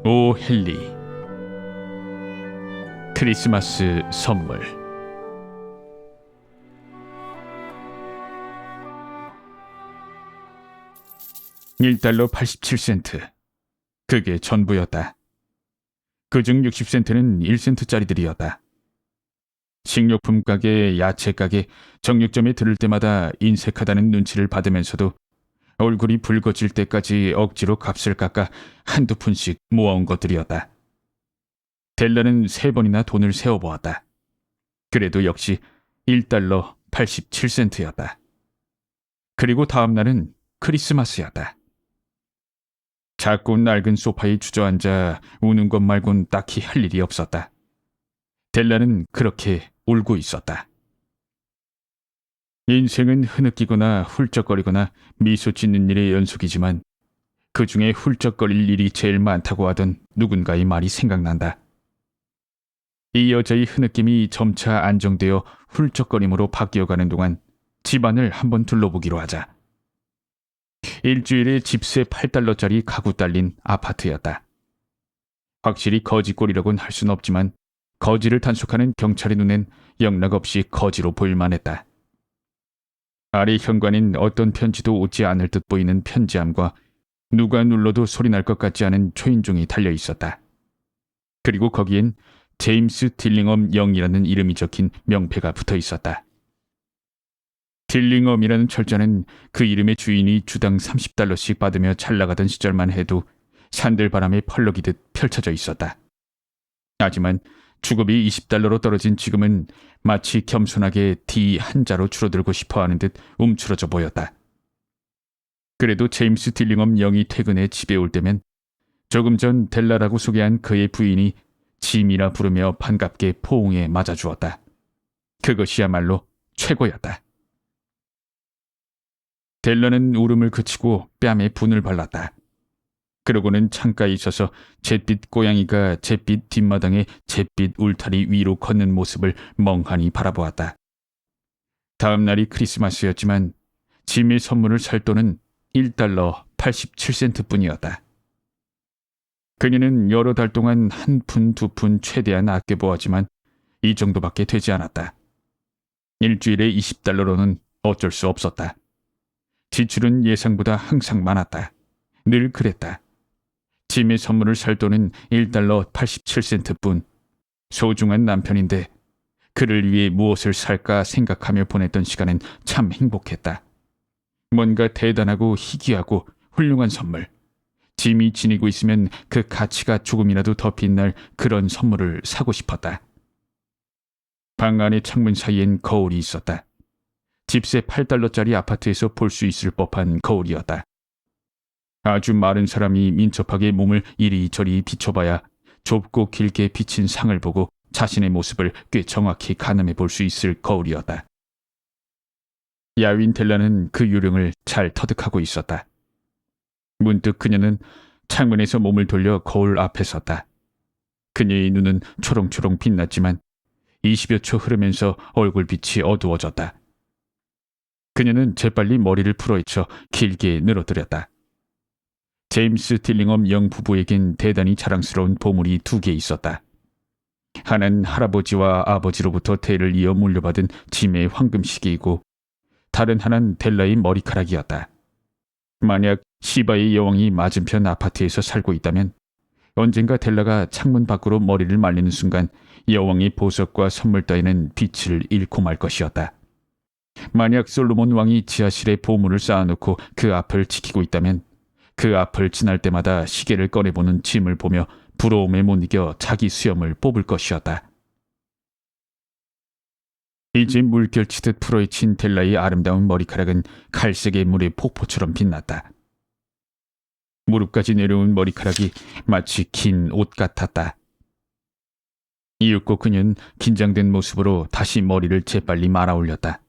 오 헨리, 크리스마스 선물. $1 87센트. 그게 전부였다. 그중 60센트는 1센트짜리들이었다. 식료품 가게, 야채 가게, 정육점에 들을 때마다 인색하다는 눈치를 받으면서도 얼굴이 붉어질 때까지 억지로 값을 깎아 한두 푼씩 모아온 것들이었다. 델라는 3번이나 돈을 세어보았다. 그래도 역시 $1 87센트였다. 그리고 다음 날은 크리스마스였다. 작고 낡은 소파에 주저앉아 우는 것 말곤 딱히 할 일이 없었다. 델라는 그렇게 울고 있었다. 인생은 흐느끼거나 훌쩍거리거나 미소 짓는 일의 연속이지만 그 중에 훌쩍거릴 일이 제일 많다고 하던 누군가의 말이 생각난다. 이 여자의 흐느낌이 점차 안정되어 훌쩍거림으로 바뀌어가는 동안 집안을 한번 둘러보기로 하자. 일주일에 집세 $8짜리 가구 딸린 아파트였다. 확실히 거지꼴이라고는 할 수는 없지만 거지를 단속하는 경찰의 눈엔 영락없이 거지로 보일만 했다. 아래 현관엔 어떤 편지도 오지 않을 듯 보이는 편지함과 누가 눌러도 소리날 것 같지 않은 초인종이 달려 있었다. 그리고 거기엔 제임스 딜링엄 영이라는 이름이 적힌 명패가 붙어 있었다. 딜링엄이라는 철자는 그 이름의 주인이 주당 $30씩 받으며 잘 나가던 시절만 해도 산들바람에 펄럭이듯 펼쳐져 있었다. 하지만 주급이 $20로 떨어진 지금은 마치 겸손하게 D 한자로 줄어들고 싶어하는 듯 움츠러져 보였다. 그래도 제임스 딜링엄 영이 퇴근해 집에 올 때면 조금 전 델라라고 소개한 그의 부인이 짐이라 부르며 반갑게 포옹에 맞아주었다. 그것이야말로 최고였다. 델라는 울음을 그치고 뺨에 분을 발랐다. 그러고는 창가에 있어서 잿빛 고양이가 잿빛 뒷마당에 잿빛 울타리 위로 걷는 모습을 멍하니 바라보았다. 다음 날이 크리스마스였지만 짐의 선물을 살 돈은 $1 87센트 뿐이었다. 그녀는 여러 달 동안 1푼, 2푼 최대한 아껴보았지만 이 정도밖에 되지 않았다. 일주일에 $20로는 어쩔 수 없었다. 지출은 예상보다 항상 많았다. 늘 그랬다. 짐의 선물을 살 돈은 $1 87센트뿐. 소중한 남편인데 그를 위해 무엇을 살까 생각하며 보냈던 시간은 참 행복했다. 뭔가 대단하고 희귀하고 훌륭한 선물. 짐이 지니고 있으면 그 가치가 조금이라도 더 빛날 그런 선물을 사고 싶었다. 방 안의 창문 사이엔 거울이 있었다. 집세 $8짜리 아파트에서 볼 수 있을 법한 거울이었다. 아주 마른 사람이 민첩하게 몸을 이리저리 비춰봐야 좁고 길게 비친 상을 보고 자신의 모습을 꽤 정확히 가늠해 볼 수 있을 거울이었다. 야윈 델라는 그 요령을 잘 터득하고 있었다. 문득 그녀는 창문에서 몸을 돌려 거울 앞에 섰다. 그녀의 눈은 초롱초롱 빛났지만 20여 초 흐르면서 얼굴빛이 어두워졌다. 그녀는 재빨리 머리를 풀어헤쳐 길게 늘어뜨렸다. 제임스 딜링엄 영 부부에겐 대단히 자랑스러운 보물이 2개 있었다. 하나는 할아버지와 아버지로부터 대를 이어 물려받은 짐의 황금시계이고 다른 하나는 델라의 머리카락이었다. 만약 시바의 여왕이 맞은편 아파트에서 살고 있다면 언젠가 델라가 창문 밖으로 머리를 말리는 순간 여왕의 보석과 선물 따위는 빛을 잃고 말 것이었다. 만약 솔로몬 왕이 지하실에 보물을 쌓아놓고 그 앞을 지키고 있다면 그 앞을 지날 때마다 시계를 꺼내보는 짐을 보며 부러움에 못 이겨 자기 수염을 뽑을 것이었다. 이제 물결치듯 풀어헤친 델라의 아름다운 머리카락은 갈색의 물의 폭포처럼 빛났다. 무릎까지 내려온 머리카락이 마치 긴 옷 같았다. 이윽고 그녀는 긴장된 모습으로 다시 머리를 재빨리 말아 올렸다.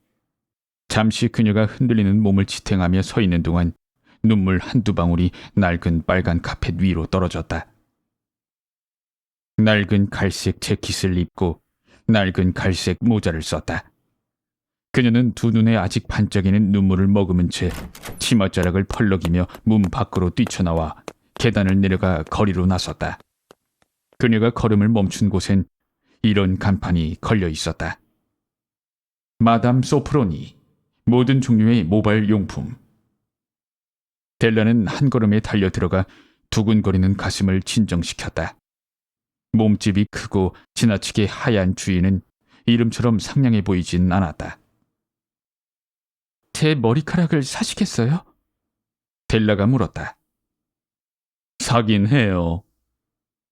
잠시 그녀가 흔들리는 몸을 지탱하며 서 있는 동안 눈물 한두 방울이 낡은 빨간 카펫 위로 떨어졌다. 낡은 갈색 재킷을 입고 낡은 갈색 모자를 썼다. 그녀는 두 눈에 아직 반짝이는 눈물을 머금은 채 치맛자락을 펄럭이며 문 밖으로 뛰쳐나와 계단을 내려가 거리로 나섰다. 그녀가 걸음을 멈춘 곳엔 이런 간판이 걸려 있었다. 마담 소프로니, 모든 종류의 모발 용품. 델라는 한 걸음에 달려 들어가 두근거리는 가슴을 진정시켰다. 몸집이 크고 지나치게 하얀 주인은 이름처럼 상냥해 보이진 않았다. 제 머리카락을 사시겠어요? 델라가 물었다. 사긴 해요.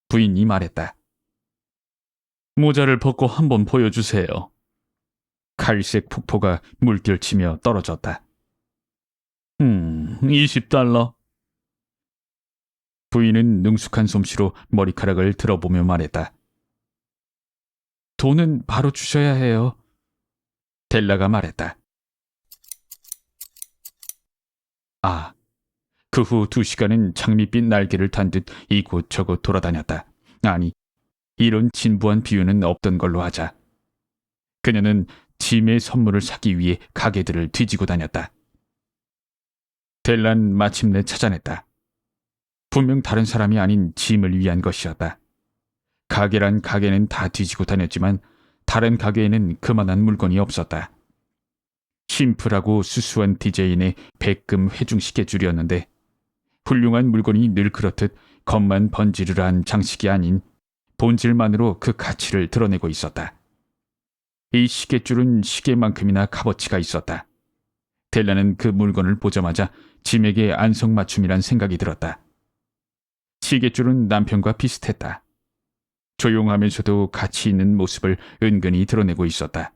부인이 말했다. 모자를 벗고 한번 보여주세요. 갈색 폭포가 물결치며 떨어졌다. 20달러. 부인은 능숙한 솜씨로 머리카락을 들어보며 말했다. 돈은 바로 주셔야 해요. 델라가 말했다. 아, 그 후 2시간은 장밋빛 날개를 탄 듯 이곳저곳 돌아다녔다. 아니, 이런 진부한 비유는 없던 걸로 하자. 그녀는 짐의 선물을 사기 위해 가게들을 뒤지고 다녔다. 델란 마침내 찾아냈다. 분명 다른 사람이 아닌 짐을 위한 것이었다. 가게란 가게는 다 뒤지고 다녔지만 다른 가게에는 그만한 물건이 없었다. 심플하고 수수한 디자인의 백금 회중 시계줄이었는데 훌륭한 물건이 늘 그렇듯 겉만 번지르르한 장식이 아닌 본질만으로 그 가치를 드러내고 있었다. 이 시계줄은 시계만큼이나 값어치가 있었다. 델라는 그 물건을 보자마자 짐에게 안성맞춤이란 생각이 들었다. 시계줄은 남편과 비슷했다. 조용하면서도 가치 있는 모습을 은근히 드러내고 있었다.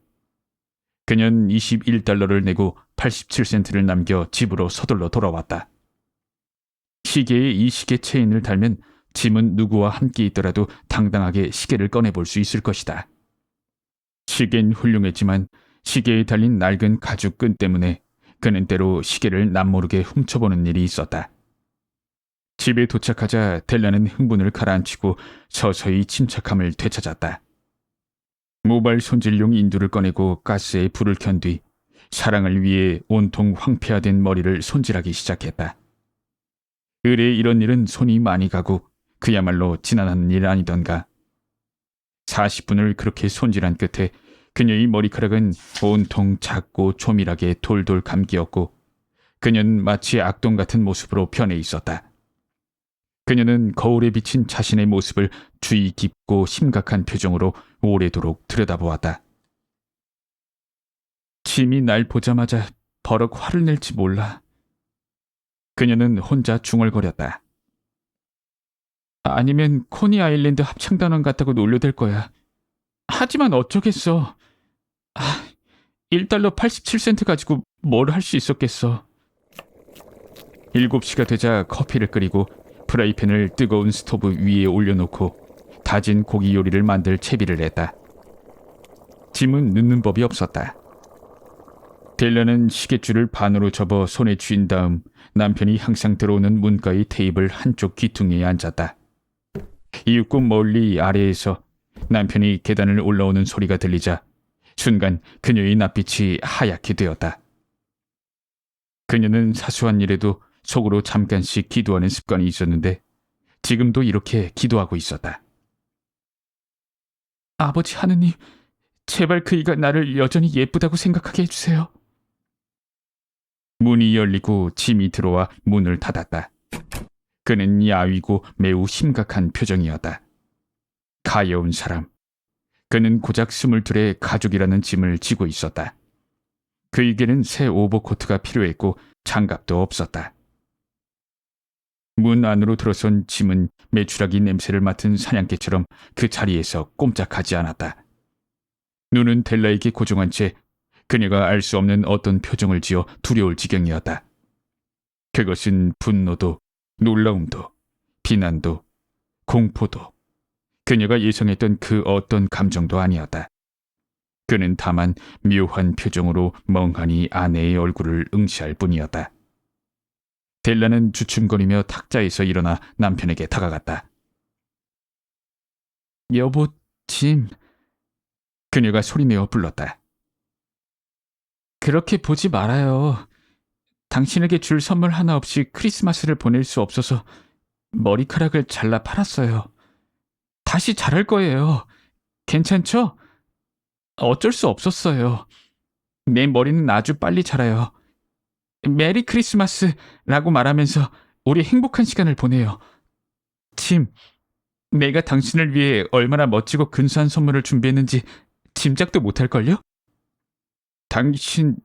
그는 21달러를 내고 87센트를 남겨 집으로 서둘러 돌아왔다. 시계에 이 시계 체인을 달면 짐은 누구와 함께 있더라도 당당하게 시계를 꺼내볼 수 있을 것이다. 시계는 훌륭했지만 시계에 달린 낡은 가죽 끈 때문에 그는 때로 시계를 남모르게 훔쳐보는 일이 있었다. 집에 도착하자 델라는 흥분을 가라앉히고 서서히 침착함을 되찾았다. 모발 손질용 인두를 꺼내고 가스에 불을 켠 뒤 사랑을 위해 온통 황폐화된 머리를 손질하기 시작했다. 의뢰 이런 일은 손이 많이 가고 그야말로 지난한 일 아니던가. 40분을 그렇게 손질한 끝에 그녀의 머리카락은 온통 작고 조밀하게 돌돌 감기었고 그녀는 마치 악동 같은 모습으로 변해 있었다. 그녀는 거울에 비친 자신의 모습을 주의 깊고 심각한 표정으로 오래도록 들여다보았다. 짐이 날 보자마자 버럭 화를 낼지 몰라. 그녀는 혼자 중얼거렸다. 아니면 코니 아일랜드 합창단원 같다고 놀려댈 거야. 하지만 어쩌겠어. 1달러 87센트 가지고 뭘 할 수 있었겠어. 7시가 되자 커피를 끓이고 프라이팬을 뜨거운 스토브 위에 올려놓고 다진 고기 요리를 만들 채비를 했다. 짐은 넣는 법이 없었다. 델라는 시계줄을 반으로 접어 손에 쥔 다음 남편이 항상 들어오는 문가의 테이블 한쪽 귀퉁이에 앉았다. 이윽고 멀리 아래에서 남편이 계단을 올라오는 소리가 들리자 순간 그녀의 낯빛이 하얗게 되었다. 그녀는 사소한 일에도 속으로 잠깐씩 기도하는 습관이 있었는데 지금도 이렇게 기도하고 있었다. 아버지 하느님, 제발 그이가 나를 여전히 예쁘다고 생각하게 해주세요. 문이 열리고 짐이 들어와 문을 닫았다. 그는 야위고 매우 심각한 표정이었다. 가여운 사람. 그는 고작 22의 가죽이라는 짐을 지고 있었다. 그에게는 새 오버코트가 필요했고 장갑도 없었다. 문 안으로 들어선 짐은 메추라기 냄새를 맡은 사냥개처럼 그 자리에서 꼼짝하지 않았다. 눈은 델라에게 고정한 채 그녀가 알 수 없는 어떤 표정을 지어 두려울 지경이었다. 그것은 분노도, 놀라움도, 비난도, 공포도, 그녀가 예상했던 그 어떤 감정도 아니었다. 그는 다만 묘한 표정으로 멍하니 아내의 얼굴을 응시할 뿐이었다. 델라는 주춤거리며 탁자에서 일어나 남편에게 다가갔다. 여보, 짐. 그녀가 소리내어 불렀다. 그렇게 보지 말아요. 당신에게 줄 선물 하나 없이 크리스마스를 보낼 수 없어서 머리카락을 잘라 팔았어요. 다시 자랄 거예요. 괜찮죠? 어쩔 수 없었어요. 내 머리는 아주 빨리 자라요. 메리 크리스마스라고 말하면서 우리 행복한 시간을 보내요. 짐, 내가 당신을 위해 얼마나 멋지고 근사한 선물을 준비했는지 짐작도 못할걸요? 당신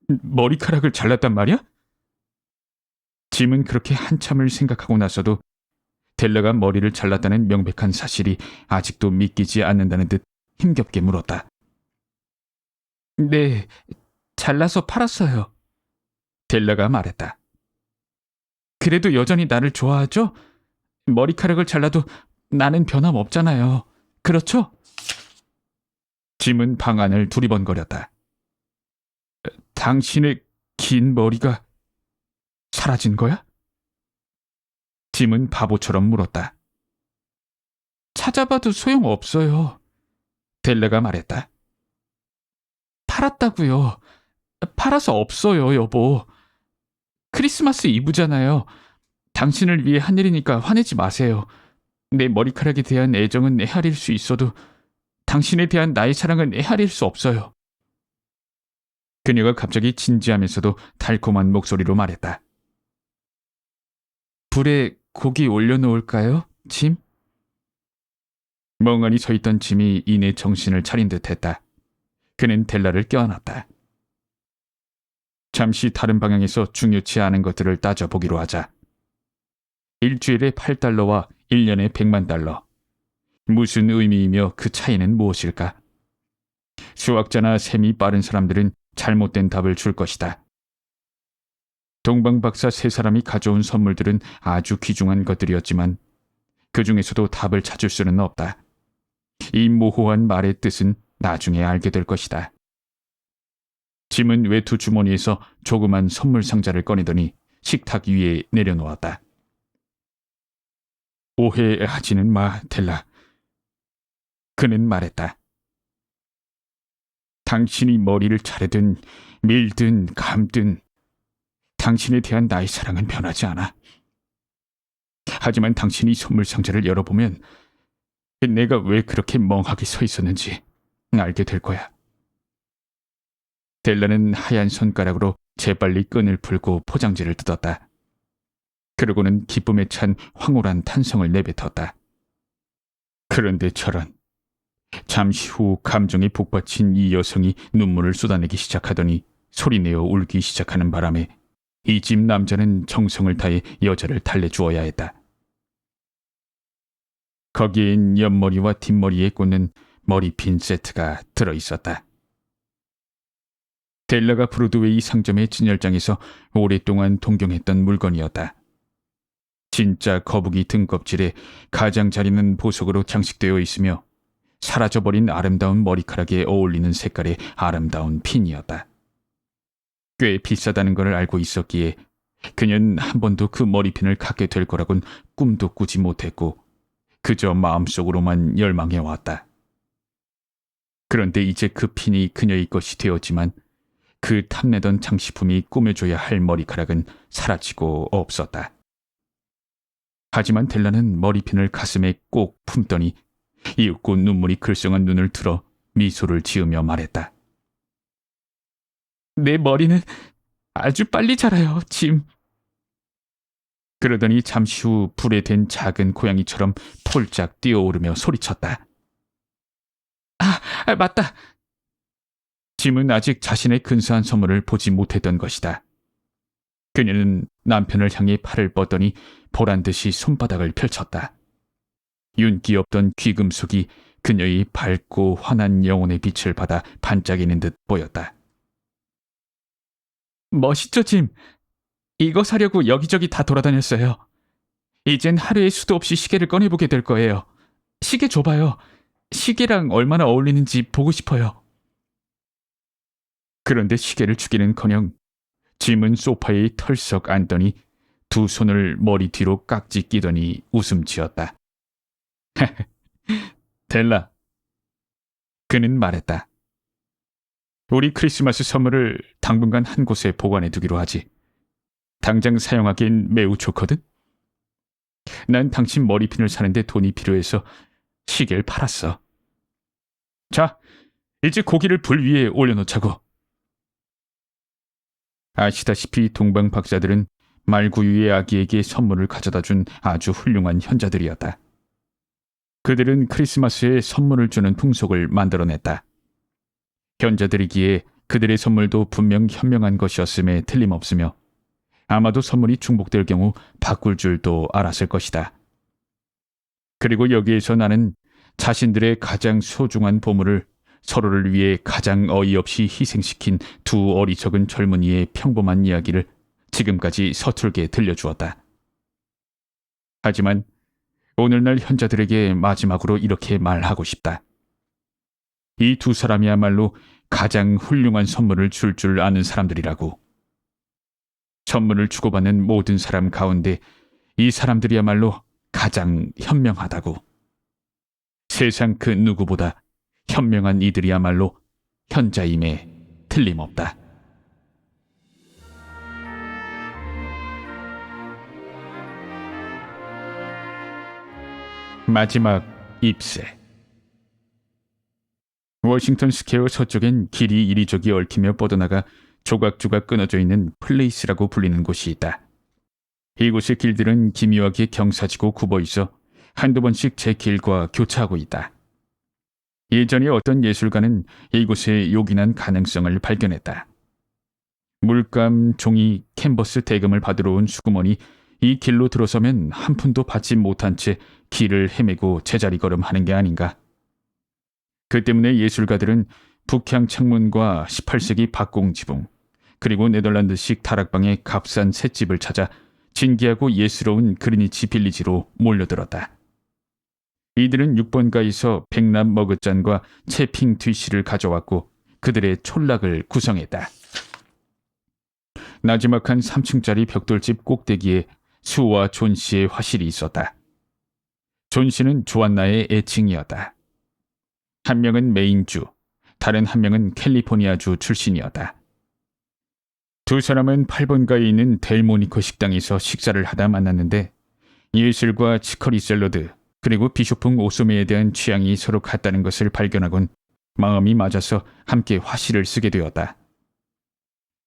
머리카락을 잘랐단 말이야? 짐은 그렇게 한참을 생각하고 나서도 델라가 머리를 잘랐다는 명백한 사실이 아직도 믿기지 않는다는 듯 힘겹게 물었다. 네, 잘라서 팔았어요. 델라가 말했다. 그래도 여전히 나를 좋아하죠? 머리카락을 잘라도 나는 변함없잖아요. 그렇죠? 짐은 방 안을 두리번거렸다. 당신의 긴 머리가 사라진 거야? 짐은 바보처럼 물었다. 찾아봐도 소용없어요. 델라가 말했다. 팔았다고요. 팔아서 없어요, 여보. 크리스마스 이브잖아요. 당신을 위해 한 일이니까 화내지 마세요. 내 머리카락에 대한 애정은 헤아릴 수 있어도 당신에 대한 나의 사랑은 헤아릴 수 없어요. 그녀가 갑자기 진지하면서도 달콤한 목소리로 말했다. 불에 고기 올려놓을까요, 짐? 멍하니 서있던 짐이 이내 정신을 차린 듯했다. 그는 델라를 껴안았다. 잠시 다른 방향에서 중요치 않은 것들을 따져보기로 하자. 일주일에 8달러와 1년에 100만 달러. 무슨 의미이며 그 차이는 무엇일까? 수학자나 셈이 빠른 사람들은 잘못된 답을 줄 것이다. 동방박사 세 사람이 가져온 선물들은 아주 귀중한 것들이었지만 그 중에서도 답을 찾을 수는 없다. 이 모호한 말의 뜻은 나중에 알게 될 것이다. 짐은 외투 주머니에서 조그만 선물 상자를 꺼내더니 식탁 위에 내려놓았다. 오해하지는 마, 델라. 그는 말했다. 당신이 머리를 자르든 밀든 감든 당신에 대한 나의 사랑은 변하지 않아. 하지만 당신이 선물 상자를 열어보면 내가 왜 그렇게 멍하게 서 있었는지 알게 될 거야. 델라는 하얀 손가락으로 재빨리 끈을 풀고 포장지를 뜯었다. 그러고는 기쁨에 찬 황홀한 탄성을 내뱉었다. 그런데 저런, 잠시 후 감정에 북받친 이 여성이 눈물을 쏟아내기 시작하더니 소리내어 울기 시작하는 바람에 이 집 남자는 정성을 다해 여자를 달래주어야 했다. 거기엔 옆머리와 뒷머리에 꽂는 머리핀 세트가 들어있었다. 델라가 브로드웨이 상점의 진열장에서 오랫동안 동경했던 물건이었다. 진짜 거북이 등껍질에 가장자리는 보석으로 장식되어 있으며 사라져버린 아름다운 머리카락에 어울리는 색깔의 아름다운 핀이었다. 꽤 비싸다는 걸 알고 있었기에 그녀는 한 번도 그 머리핀을 갖게 될 거라곤 꿈도 꾸지 못했고 그저 마음속으로만 열망해왔다. 그런데 이제 그 핀이 그녀의 것이 되었지만 그 탐내던 장식품이 꾸며줘야 할 머리카락은 사라지고 없었다. 하지만 델라는 머리핀을 가슴에 꼭 품더니 이윽고 눈물이 글썽한 눈을 들어 미소를 지으며 말했다. 내 머리는 아주 빨리 자라요, 짐. 그러더니 잠시 후 불에 댄 작은 고양이처럼 폴짝 뛰어오르며 소리쳤다. 맞다. 짐은 아직 자신의 근사한 선물을 보지 못했던 것이다. 그녀는 남편을 향해 팔을 뻗더니 보란듯이 손바닥을 펼쳤다. 윤기 없던 귀금속이 그녀의 밝고 환한 영혼의 빛을 받아 반짝이는 듯 보였다. 멋있죠, 짐? 이거 사려고 여기저기 다 돌아다녔어요. 이젠 하루에 수도 없이 시계를 꺼내보게 될 거예요. 시계 줘봐요. 시계랑 얼마나 어울리는지 보고 싶어요. 그런데 시계를 주기는커녕 짐은 소파에 털썩 앉더니 두 손을 머리 뒤로 깍지 끼더니 웃음 지었다. 델라. 그는 말했다. 우리 크리스마스 선물을 당분간 한 곳에 보관해 두기로 하지. 당장 사용하기엔 매우 좋거든. 난 당신 머리핀을 사는데 돈이 필요해서 시계를 팔았어. 자, 이제 고기를 불 위에 올려놓자고. 아시다시피 동방 박사들은 말구유의 아기에게 선물을 가져다 준 아주 훌륭한 현자들이었다. 그들은 크리스마스에 선물을 주는 풍속을 만들어냈다. 현자들이기에 그들의 선물도 분명 현명한 것이었음에 틀림없으며 아마도 선물이 중복될 경우 바꿀 줄도 알았을 것이다. 그리고 여기에서 나는 자신들의 가장 소중한 보물을 서로를 위해 가장 어이없이 희생시킨 두 어리석은 젊은이의 평범한 이야기를 지금까지 서툴게 들려주었다. 하지만 오늘날 현자들에게 마지막으로 이렇게 말하고 싶다. 이 두 사람이야말로 가장 훌륭한 선물을 줄 아는 사람들이라고. 선물을 주고받는 모든 사람 가운데 이 사람들이야말로 가장 현명하다고. 세상 그 누구보다 현명한 이들이야말로 현자임에 틀림없다. 마지막 입새. 워싱턴 스퀘어 서쪽엔 길이 이리저리 얽히며 뻗어나가 조각조각 끊어져 있는 플레이스라고 불리는 곳이 있다. 이곳의 길들은 기묘하게 경사지고 굽어있어 한두 번씩 제 길과 교차하고 있다. 예전에 어떤 예술가는 이곳에 요긴한 가능성을 발견했다. 물감, 종이, 캔버스 대금을 받으러 온 수구먼이 이 길로 들어서면 한 푼도 받지 못한 채 길을 헤매고 제자리 걸음하는 게 아닌가. 그 때문에 예술가들은 북향 창문과 18세기 박공 지붕, 그리고 네덜란드식 다락방의 값싼 셋집을 찾아 진기하고 예스러운 그리니치 빌리지로 몰려들었다. 이들은 6번가에서 백남 머그잔과 채핑 뒤씨를 가져왔고 그들의 촌락을 구성했다. 나지막한 3층짜리 벽돌집 꼭대기에 수와 존 씨의 화실이 있었다. 존 씨는 조안나의 애칭이었다. 한 명은 메인주, 다른 한 명은 캘리포니아주 출신이었다. 두 사람은 8번가에 있는 델모니코 식당에서 식사를 하다 만났는데 예술과 치커리 샐러드 그리고 비쇼풍 오소메에 대한 취향이 서로 같다는 것을 발견하곤 마음이 맞아서 함께 화실을 쓰게 되었다.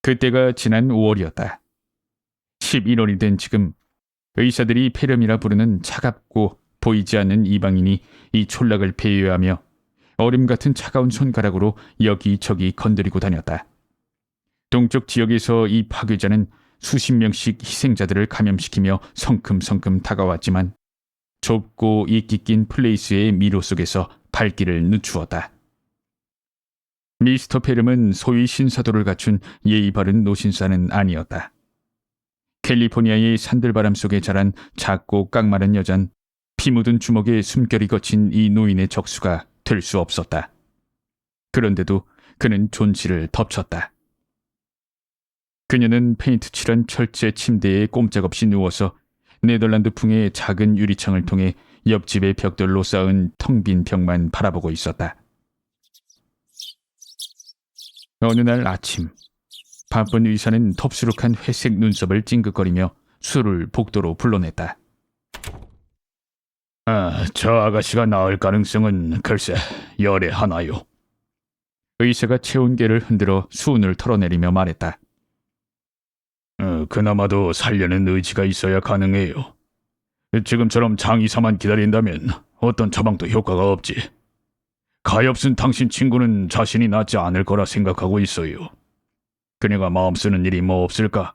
그때가 지난 5월이었다. 11월이 된 지금 의사들이 폐렴이라 부르는 차갑고 보이지 않는 이방인이 이 촌락을 배회하며 얼음 같은 차가운 손가락으로 여기저기 건드리고 다녔다. 동쪽 지역에서 이 파괴자는 수십 명씩 희생자들을 감염시키며 성큼성큼 다가왔지만 좁고 이끼 낀 플레이스의 미로 속에서 발길을 늦추었다. 미스터 페름은 소위 신사도를 갖춘 예의 바른 노신사는 아니었다. 캘리포니아의 산들바람 속에 자란 작고 깡마른 여잔 피 묻은 주먹에 숨결이 거친 이 노인의 적수가 될 수 없었다. 그런데도 그는 존 씨를 덮쳤다. 그녀는 페인트 칠한 철제 침대에 꼼짝없이 누워서 네덜란드풍의 작은 유리창을 통해 옆집의 벽돌로 쌓은 텅 빈 벽만 바라보고 있었다. 어느 날 아침, 바쁜 의사는 덥수룩한 회색 눈썹을 찡긋거리며 술을 복도로 불러냈다. 저 아가씨가 나을 가능성은 글쎄 열애하나요. 의사가 체온계를 흔들어 수은을 털어내리며 말했다. 그나마도 살려는 의지가 있어야 가능해요. 지금처럼 장의사만 기다린다면 어떤 처방도 효과가 없지. 가엾은 당신 친구는 자신이 낫지 않을 거라 생각하고 있어요. 그녀가 마음 쓰는 일이 뭐 없을까?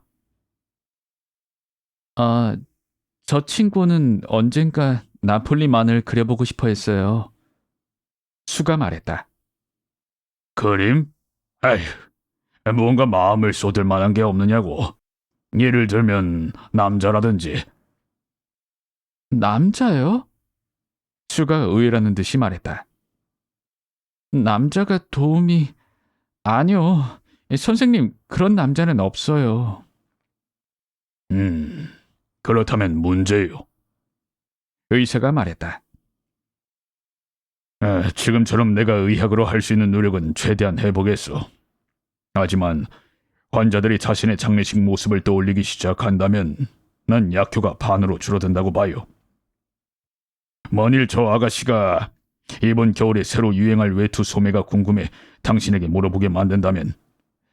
저 친구는 언젠가 나폴리만을 그려보고 싶어 했어요. 수가 말했다. 그림? 아휴, 뭔가 마음을 쏟을 만한 게 없느냐고. 예를 들면 남자라든지. 남자요? 수가 의외라는 듯이 말했다. 남자가 도움이... 아니요. 선생님, 그런 남자는 없어요. 그렇다면 문제요. 의사가 말했다. 지금처럼 내가 의학으로 할 수 있는 노력은 최대한 해보겠어. 하지만 환자들이 자신의 장례식 모습을 떠올리기 시작한다면 난 약효가 반으로 줄어든다고 봐요. 만일 저 아가씨가 이번 겨울에 새로 유행할 외투 소매가 궁금해 당신에게 물어보게 만든다면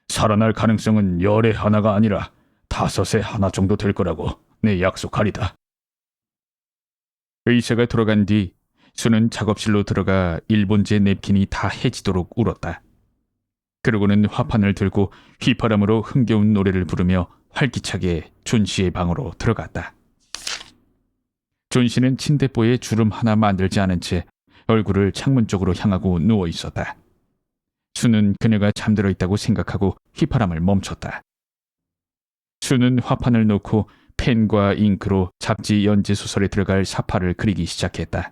살아날 가능성은 열에 하나가 아니라 5에 하나 정도 될 거라고 내 약속하리다. 의사가 돌아간 뒤 수는 작업실로 들어가 일본제 냅킨이 다 해지도록 울었다. 그러고는 화판을 들고 휘파람으로 흥겨운 노래를 부르며 활기차게 존 씨의 방으로 들어갔다. 존 씨는 침대보에 주름 하나 만들지 않은 채 얼굴을 창문 쪽으로 향하고 누워 있었다. 수는 그녀가 잠들어 있다고 생각하고 휘파람을 멈췄다. 수는 화판을 놓고 펜과 잉크로 잡지 연재 소설에 들어갈 사파를 그리기 시작했다.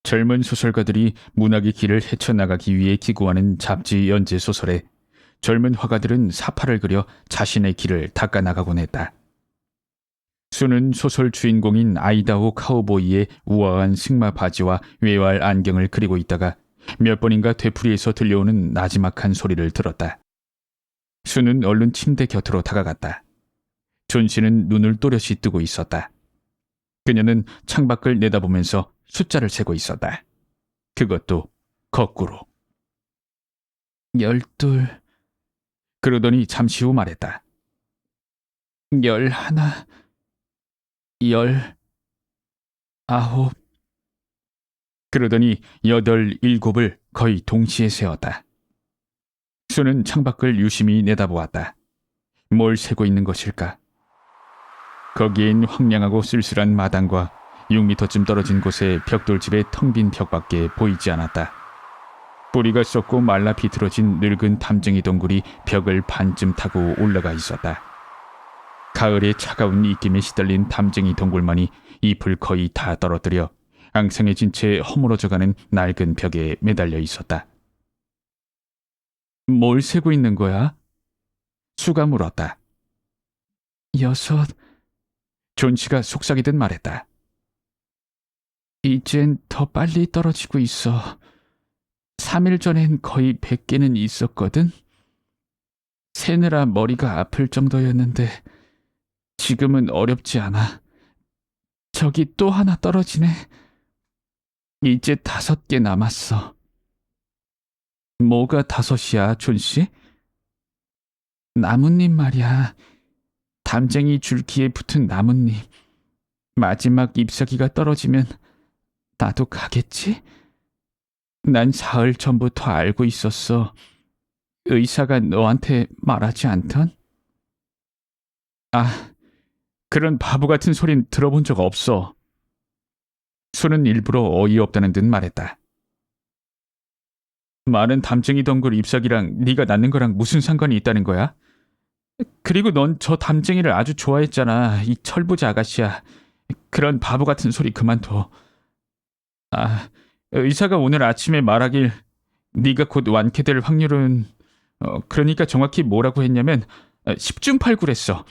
젊은 소설가들이 문학의 길을 헤쳐나가기 위해 기고하는 잡지 연재 소설에 젊은 화가들은 사파를 그려 자신의 길을 닦아나가곤 했다. 수는 소설 주인공인 아이다호 카우보이의 우아한 승마 바지와 외활 안경을 그리고 있다가 몇 번인가 되풀이에서 들려오는 나지막한 소리를 들었다. 수는 얼른 침대 곁으로 다가갔다. 존 씨는 눈을 또렷이 뜨고 있었다. 그녀는 창밖을 내다보면서 숫자를 세고 있었다. 그것도 거꾸로. 12. 그러더니 잠시 후 말했다. 11. 19. 그러더니 8, 7을 거의 동시에 세었다. 수는 창밖을 유심히 내다보았다. 뭘 세고 있는 것일까? 거기엔 황량하고 쓸쓸한 마당과 6미터쯤 떨어진 곳에 벽돌집의 텅 빈 벽밖에 보이지 않았다. 뿌리가 썩고 말라 비틀어진 늙은 담쟁이 동굴이 벽을 반쯤 타고 올라가 있었다. 가을의 차가운 입김에 시달린 담쟁이 동굴만이 잎을 거의 다 떨어뜨려 앙상해진 채 허물어져가는 낡은 벽에 매달려 있었다. 뭘 세고 있는 거야? 수가 물었다. 6. 존 씨가 속삭이듯 말했다. 이젠 더 빨리 떨어지고 있어. 3일 전엔 거의 100개는 있었거든. 세느라 머리가 아플 정도였는데 지금은 어렵지 않아. 저기 또 하나 떨어지네. 이제 5개 남았어. 뭐가 5이야, 존 씨? 나뭇잎 말이야. 담쟁이 줄기에 붙은 나뭇잎. 마지막 잎사귀가 떨어지면 나도 가겠지? 난 사흘 전부터 알고 있었어. 의사가 너한테 말하지 않던? 그런 바보 같은 소린 들어본 적 없어. 수는 일부러 어이없다는 듯 말했다. 마른 담쟁이 덩굴 잎사귀랑 네가 낳는 거랑 무슨 상관이 있다는 거야? 그리고 넌 저 담쟁이를 아주 좋아했잖아. 이 철부지 아가씨야. 그런 바보 같은 소리 그만둬. 의사가 오늘 아침에 말하길 네가 곧 완쾌될 확률은 그러니까 정확히 뭐라고 했냐면 10중 8구랬어.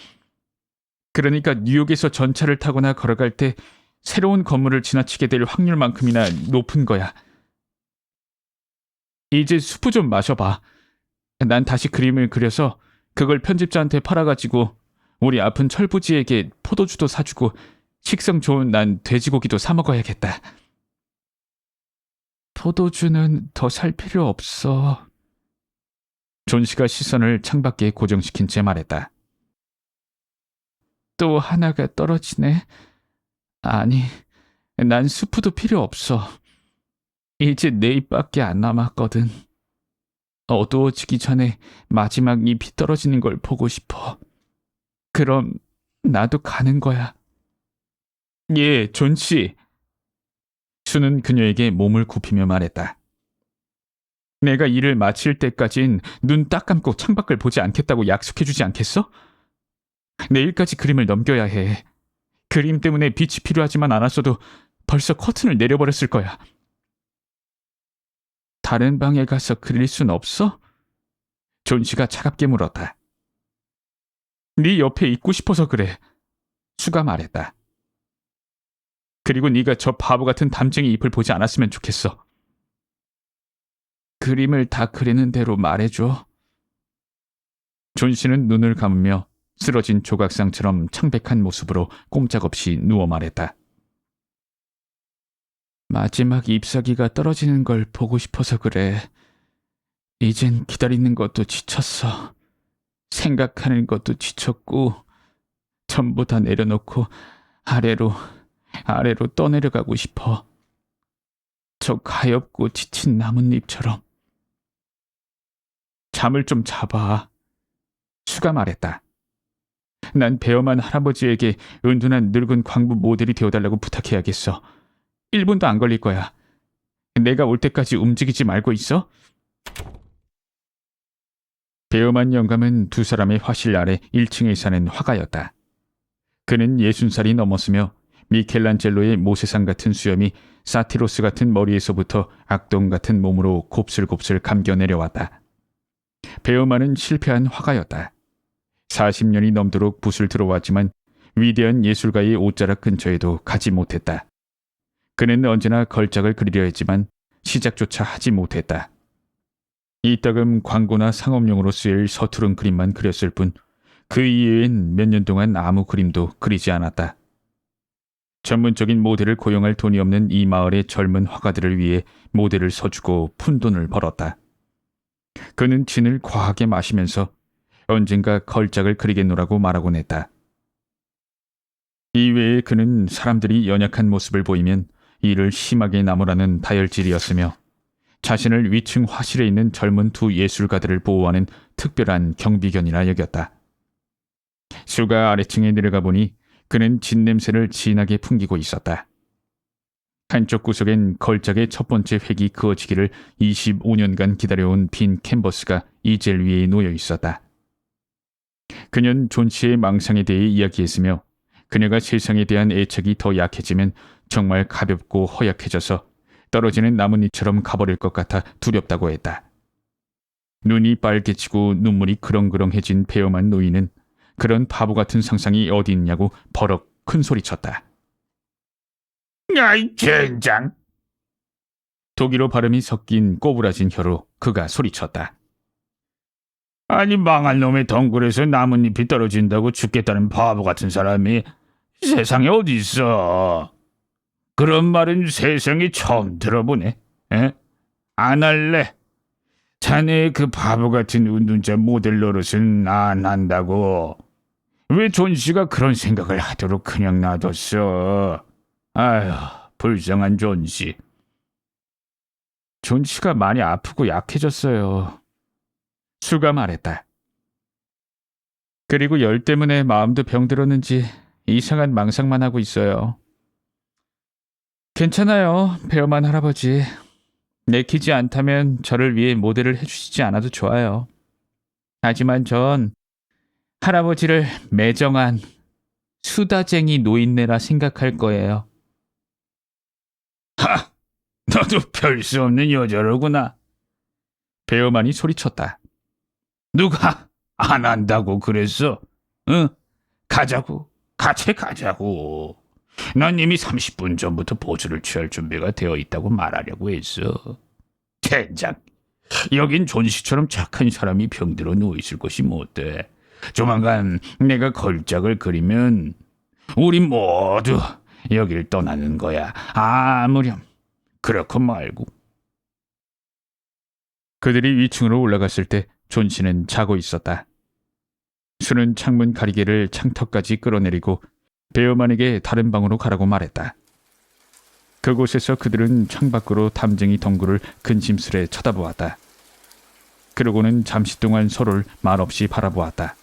그러니까 뉴욕에서 전차를 타거나 걸어갈 때 새로운 건물을 지나치게 될 확률만큼이나 높은 거야. 이제 수프 좀 마셔봐. 난 다시 그림을 그려서 그걸 편집자한테 팔아가지고 우리 아픈 철부지에게 포도주도 사주고 식성 좋은 난 돼지고기도 사 먹어야겠다. 포도주는 더 살 필요 없어. 존 씨가 시선을 창밖에 고정시킨 채 말했다. 또 하나가 떨어지네. 아니, 난 수프도 필요 없어. 이제 4잎밖에 안 남았거든. 어두워지기 전에 마지막 잎이 떨어지는 걸 보고 싶어. 그럼 나도 가는 거야. 예, 존 씨. 수는 그녀에게 몸을 굽히며 말했다. 내가 일을 마칠 때까진 눈 딱 감고 창밖을 보지 않겠다고 약속해주지 않겠어? 내일까지 그림을 넘겨야 해. 그림 때문에 빛이 필요하지만 않았어도 벌써 커튼을 내려버렸을 거야. 다른 방에 가서 그릴 순 없어? 존 씨가 차갑게 물었다. 네 옆에 있고 싶어서 그래. 수가 말했다. 그리고 네가 저 바보 같은 담쟁이 잎을 보지 않았으면 좋겠어. 그림을 다 그리는 대로 말해줘. 존 씨는 눈을 감으며 쓰러진 조각상처럼 창백한 모습으로 꼼짝없이 누워 말했다. 마지막 잎사귀가 떨어지는 걸 보고 싶어서 그래. 이젠 기다리는 것도 지쳤어. 생각하는 것도 지쳤고, 전부 다 내려놓고 아래로 떠내려가고 싶어. 저 가엾고 지친 나뭇잎처럼. 잠을 좀 자봐. 수가 말했다. 난 배엄한 할아버지에게 은둔한 늙은 광부 모델이 되어달라고 부탁해야겠어. 1분도 안 걸릴 거야. 내가 올 때까지 움직이지 말고 있어. 배엄한 영감은 두 사람의 화실 아래 1층에 사는 화가였다. 그는 60살이 넘었으며 미켈란젤로의 모세상 같은 수염이 사티로스 같은 머리에서부터 악동 같은 몸으로 곱슬곱슬 감겨 내려왔다. 배엄한은 실패한 화가였다. 40년이 넘도록 붓을 들어왔지만 위대한 예술가의 옷자락 근처에도 가지 못했다. 그는 언제나 걸작을 그리려 했지만 시작조차 하지 못했다. 이따금 광고나 상업용으로 쓰일 서투른 그림만 그렸을 뿐 그 이외엔 몇 년 동안 아무 그림도 그리지 않았다. 전문적인 모델을 고용할 돈이 없는 이 마을의 젊은 화가들을 위해 모델을 서주고 푼돈을 벌었다. 그는 진을 과하게 마시면서 언젠가 걸작을 그리겠노라고 말하곤 했다. 이외에 그는 사람들이 연약한 모습을 보이면 이를 심하게 나무라는 다혈질이었으며 자신을 위층 화실에 있는 젊은 두 예술가들을 보호하는 특별한 경비견이라 여겼다. 수가 아래층에 내려가 보니 그는 진냄새를 진하게 풍기고 있었다. 한쪽 구석엔 걸작의 첫 번째 획이 그어지기를 25년간 기다려온 빈 캔버스가 이젤 위에 놓여 있었다. 그는 존 씨의 망상에 대해 이야기했으며 그녀가 세상에 대한 애착이 더 약해지면 정말 가볍고 허약해져서 떨어지는 나뭇잎처럼 가버릴 것 같아 두렵다고 했다. 눈이 빨개지고 눈물이 그렁그렁해진 배엄한 노인은 그런 바보 같은 상상이 어디 있냐고 버럭 큰 소리쳤다. 야이 젠장! 독일어 발음이 섞인 꼬부라진 혀로 그가 소리쳤다. 아니 망할 놈의 덩굴에서 나뭇잎이 떨어진다고 죽겠다는 바보 같은 사람이 세상에 어디 있어? 그런 말은 세상에 처음 들어보네. 에? 안 할래. 자네의 그 바보 같은 운둔자 모델 노릇은 안 한다고. 왜 존 씨가 그런 생각을 하도록 그냥 놔뒀어? 아휴, 불쌍한 존 씨. 존 씨가 많이 아프고 약해졌어요. 수가 말했다. 그리고 열 때문에 마음도 병들었는지 이상한 망상만 하고 있어요. 괜찮아요, 배엄한 할아버지. 내키지 않다면 저를 위해 모델을 해주시지 않아도 좋아요. 하지만 전 할아버지를 매정한 수다쟁이 노인네라 생각할 거예요. 하! 너도 별 수 없는 여자로구나. 배엄한이 소리쳤다. 누가 안 한다고 그랬어? 응? 가자고. 같이 가자고. 난 이미 30분 전부터 보수를 취할 준비가 되어 있다고 말하려고 했어. 젠장. 여긴 존 씨처럼 착한 사람이 병들어 누워있을 것이 못돼. 조만간 내가 걸작을 그리면 우리 모두 여길 떠나는 거야. 아무렴. 그렇고 말고. 그들이 위층으로 올라갔을 때 존 씨는 자고 있었다. 수는 창문 가리개를 창턱까지 끌어내리고 배엄한에게 다른 방으로 가라고 말했다. 그곳에서 그들은 창밖으로 담쟁이 덩굴을 근심스레 쳐다보았다. 그러고는 잠시 동안 서로를 말없이 바라보았다.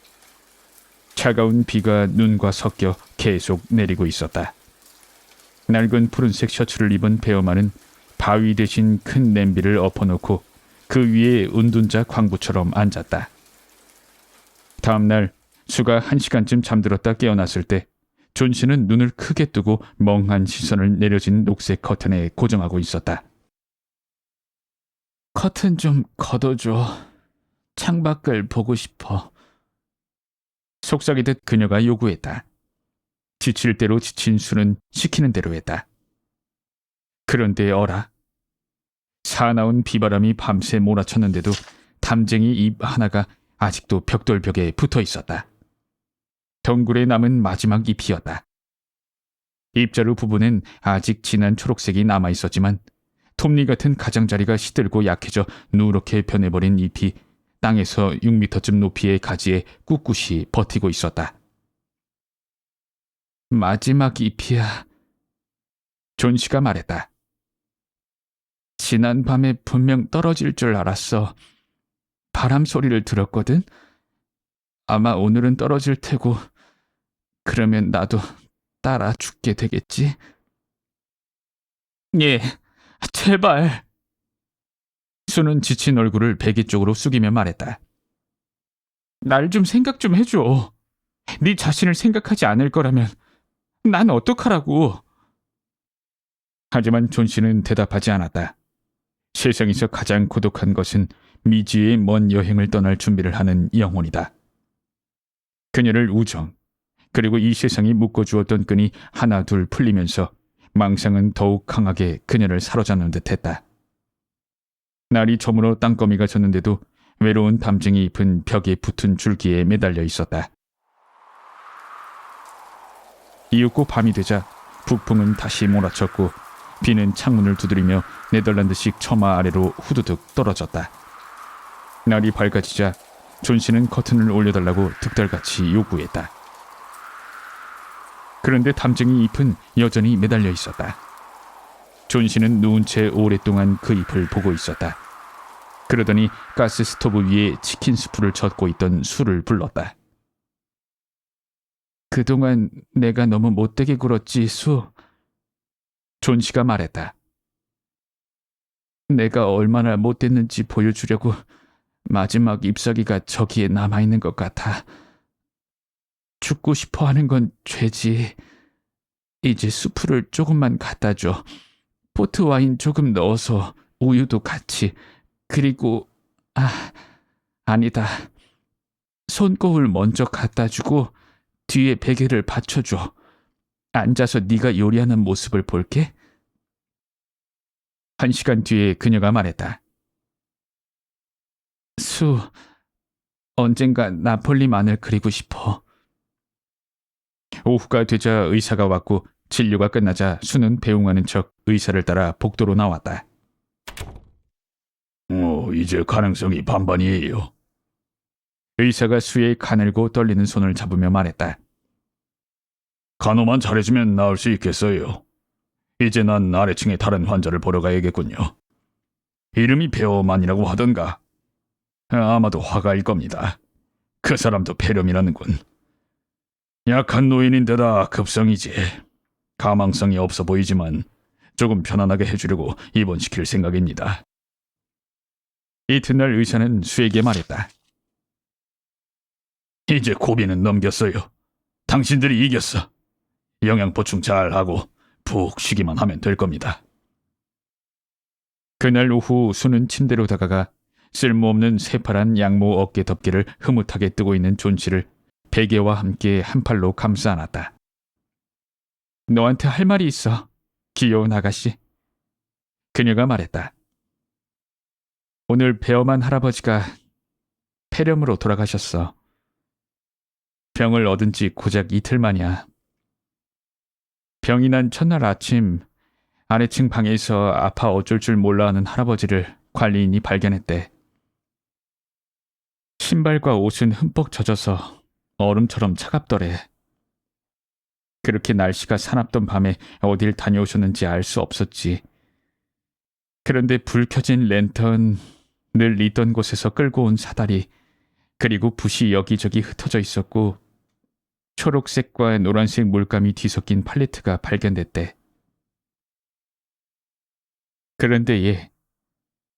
차가운 비가 눈과 섞여 계속 내리고 있었다. 낡은 푸른색 셔츠를 입은 배엄한은 바위 대신 큰 냄비를 엎어놓고 그 위에 운둔자 광부처럼 앉았다. 다음날 수가 1시간쯤 잠들었다 깨어났을 때 존 씨는 눈을 크게 뜨고 멍한 시선을 내려진 녹색 커튼에 고정하고 있었다. 커튼 좀 걷어줘. 창밖을 보고 싶어. 속삭이듯 그녀가 요구했다. 지칠 대로 지친 수는 시키는 대로 했다. 그런데 어라. 사나운 비바람이 밤새 몰아쳤는데도 담쟁이 잎 하나가 아직도 벽돌벽에 붙어 있었다. 덩굴에 남은 마지막 잎이었다. 입자루 부분엔 아직 진한 초록색이 남아있었지만 톱니 같은 가장자리가 시들고 약해져 누렇게 변해버린 잎이 땅에서 6미터쯤 높이의 가지에 꿋꿋이 버티고 있었다. 마지막 잎이야. 존 씨가 말했다. 지난 밤에 분명 떨어질 줄 알았어. 바람 소리를 들었거든. 아마 오늘은 떨어질 테고 그러면 나도 따라 죽게 되겠지? 예, 제발. 수는 지친 얼굴을 베개 쪽으로 숙이며 말했다. 날 좀 생각 좀 해줘. 네 자신을 생각하지 않을 거라면 난 어떡하라고. 하지만 존 씨는 대답하지 않았다. 세상에서 가장 고독한 것은 미지의 먼 여행을 떠날 준비를 하는 영혼이다. 그녀를 우정, 그리고 이 세상이 묶어주었던 끈이 하나 둘 풀리면서 망상은 더욱 강하게 그녀를 사로잡는 듯했다. 날이 저물어 땅거미가 졌는데도 외로운 담쟁이 잎은 벽에 붙은 줄기에 매달려 있었다. 이윽고 밤이 되자 북풍은 다시 몰아쳤고 비는 창문을 두드리며 네덜란드식 처마 아래로 후두둑 떨어졌다. 날이 밝아지자 존 씨는 커튼을 올려달라고 득달같이 요구했다. 그런데 담쟁이 잎은 여전히 매달려 있었다. 존 씨는 누운 채 오랫동안 그 잎을 보고 있었다. 그러더니 가스 스토브 위에 치킨 스프를 젓고 있던 수를 불렀다. 그동안 내가 너무 못되게 굴었지, 수. 존 씨가 말했다. 내가 얼마나 못됐는지 보여주려고 마지막 잎사귀가 저기에 남아있는 것 같아. 죽고 싶어 하는 건 죄지. 이제 수프를 조금만 갖다 줘. 포트와인 조금 넣어서 우유도 같이. 그리고 아니다. 손거울 먼저 갖다 주고 뒤에 베개를 받쳐줘. 앉아서 네가 요리하는 모습을 볼게. 1시간 뒤에 그녀가 말했다. 수, 언젠가 나폴리만을 그리고 싶어. 오후가 되자 의사가 왔고 진료가 끝나자 수는 배웅하는 척 의사를 따라 복도로 나왔다. 이제 가능성이 반반이에요. 의사가 수의 가늘고 떨리는 손을 잡으며 말했다. 간호만 잘해주면 나을 수 있겠어요. 이제 난 아래층의 다른 환자를 보러 가야겠군요. 이름이 베어만이라고 하던가. 아마도 화가일 겁니다. 그 사람도 폐렴이라는군. 약한 노인인데다 급성이지. 가망성이 없어 보이지만 조금 편안하게 해주려고 입원시킬 생각입니다. 이튿날 의사는 수에게 말했다. 이제 고비는 넘겼어요. 당신들이 이겼어. 영양 보충 잘하고 푹 쉬기만 하면 될 겁니다. 그날 오후 수는 침대로 다가가 쓸모없는 새파란 양모 어깨 덮개를 흐뭇하게 뜨고 있는 존 씨를 베개와 함께 한 팔로 감싸 안았다. 너한테 할 말이 있어, 귀여운 아가씨. 그녀가 말했다. 오늘 베어만 할아버지가 폐렴으로 돌아가셨어. 병을 얻은 지 고작 이틀 만이야. 병이 난 첫날 아침 아래층 방에서 아파 어쩔 줄 몰라 하는 할아버지를 관리인이 발견했대. 신발과 옷은 흠뻑 젖어서 얼음처럼 차갑더래. 그렇게 날씨가 사납던 밤에 어딜 다녀오셨는지 알 수 없었지. 그런데 불 켜진 랜턴, 늘 있던 곳에서 끌고 온 사다리, 그리고 붓이 여기저기 흩어져 있었고 초록색과 노란색 물감이 뒤섞인 팔레트가 발견됐대. 그런데 얘,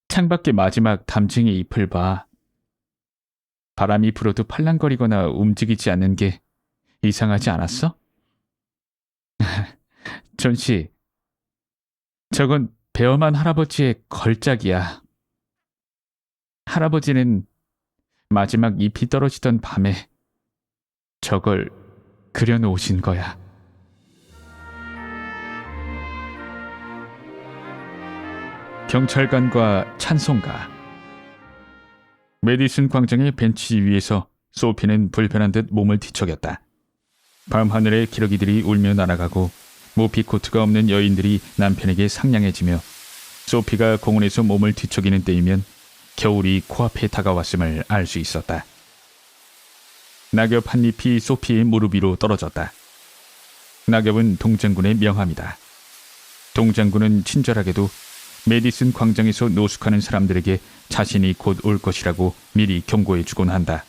창밖의 마지막 담쟁이 잎을 봐. 바람이 불어도 팔랑거리거나 움직이지 않는 게 이상하지 않았어? 존 씨, 저건 베어만 할아버지의 걸작이야. 할아버지는 마지막 잎이 떨어지던 밤에 저걸 그려놓으신 거야. 경찰관과 찬송가. 메디슨 광장의 벤치 위에서 소피는 불편한 듯 몸을 뒤척였다. 밤하늘에 기러기들이 울며 날아가고 모피코트가 없는 여인들이 남편에게 상냥해지며 소피가 공원에서 몸을 뒤척이는 때이면 겨울이 코앞에 다가왔음을 알 수 있었다. 낙엽 한 잎이 소피의 무릎 위로 떨어졌다. 낙엽은 동장군의 명함이다. 동장군은 친절하게도 메디슨 광장에서 노숙하는 사람들에게 자신이 곧 올 것이라고 미리 경고해주곤 한다.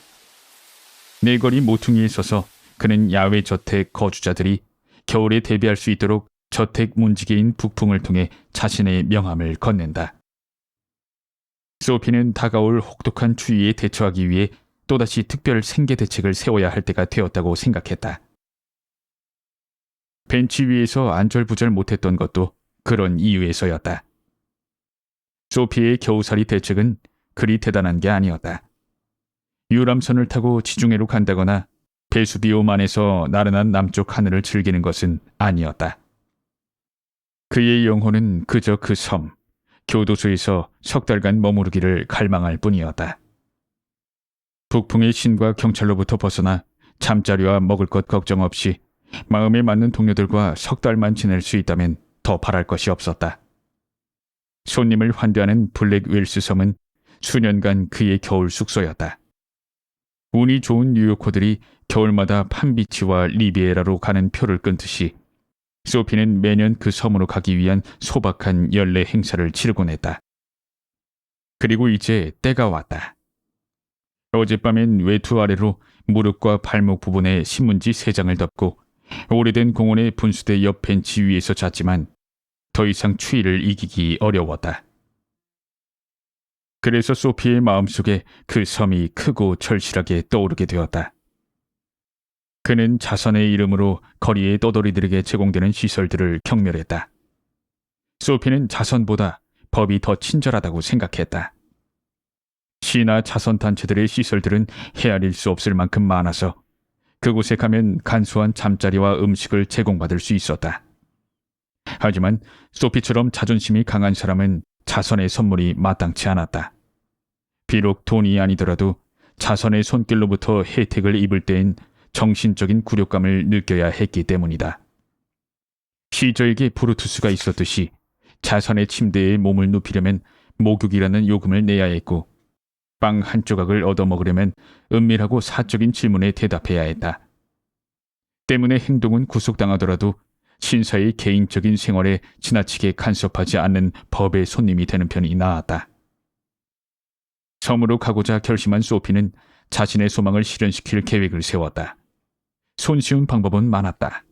내거리 모퉁이에 서서 그는 야외 저택 거주자들이 겨울에 대비할 수 있도록 저택 문지기인 북풍을 통해 자신의 명함을 건넨다. 소피는 다가올 혹독한 추위에 대처하기 위해 또다시 특별 생계 대책을 세워야 할 때가 되었다고 생각했다. 벤치 위에서 안절부절 못했던 것도 그런 이유에서였다. 소피의 겨우살이 대책은 그리 대단한 게 아니었다. 유람선을 타고 지중해로 간다거나 베수비오만에서 나른한 남쪽 하늘을 즐기는 것은 아니었다. 그의 영혼은 그저 그 섬, 교도소에서 석 달간 머무르기를 갈망할 뿐이었다. 북풍의 신과 경찰로부터 벗어나 잠자리와 먹을 것 걱정 없이 마음에 맞는 동료들과 석 달만 지낼 수 있다면 더 바랄 것이 없었다. 손님을 환대하는 블랙 웰스 섬은 수년간 그의 겨울 숙소였다. 운이 좋은 뉴요커들이 겨울마다 판비치와 리비에라로 가는 표를 끊듯이 소피는 매년 그 섬으로 가기 위한 소박한 연례 행사를 치르곤 했다. 그리고 이제 때가 왔다. 어젯밤엔 외투 아래로 무릎과 발목 부분에 신문지 3장을 덮고 오래된 공원의 분수대 옆 벤치 위에서 잤지만 더 이상 추위를 이기기 어려웠다. 그래서 소피의 마음속에 그 섬이 크고 절실하게 떠오르게 되었다. 그는 자선의 이름으로 거리의 떠돌이들에게 제공되는 시설들을 경멸했다. 소피는 자선보다 법이 더 친절하다고 생각했다. 시나 자선단체들의 시설들은 헤아릴 수 없을 만큼 많아서 그곳에 가면 간소한 잠자리와 음식을 제공받을 수 있었다. 하지만 소피처럼 자존심이 강한 사람은 자선의 선물이 마땅치 않았다. 비록 돈이 아니더라도 자선의 손길로부터 혜택을 입을 때엔 정신적인 굴욕감을 느껴야 했기 때문이다. 시저에게 브루투스가 있었듯이 자선의 침대에 몸을 눕히려면 목욕이라는 요금을 내야 했고 빵 한 조각을 얻어먹으려면 은밀하고 사적인 질문에 대답해야 했다. 때문에 행동은 구속당하더라도 신사의 개인적인 생활에 지나치게 간섭하지 않는 법의 손님이 되는 편이 나았다. 섬으로 가고자 결심한 소피는 자신의 소망을 실현시킬 계획을 세웠다. 손쉬운 방법은 많았다.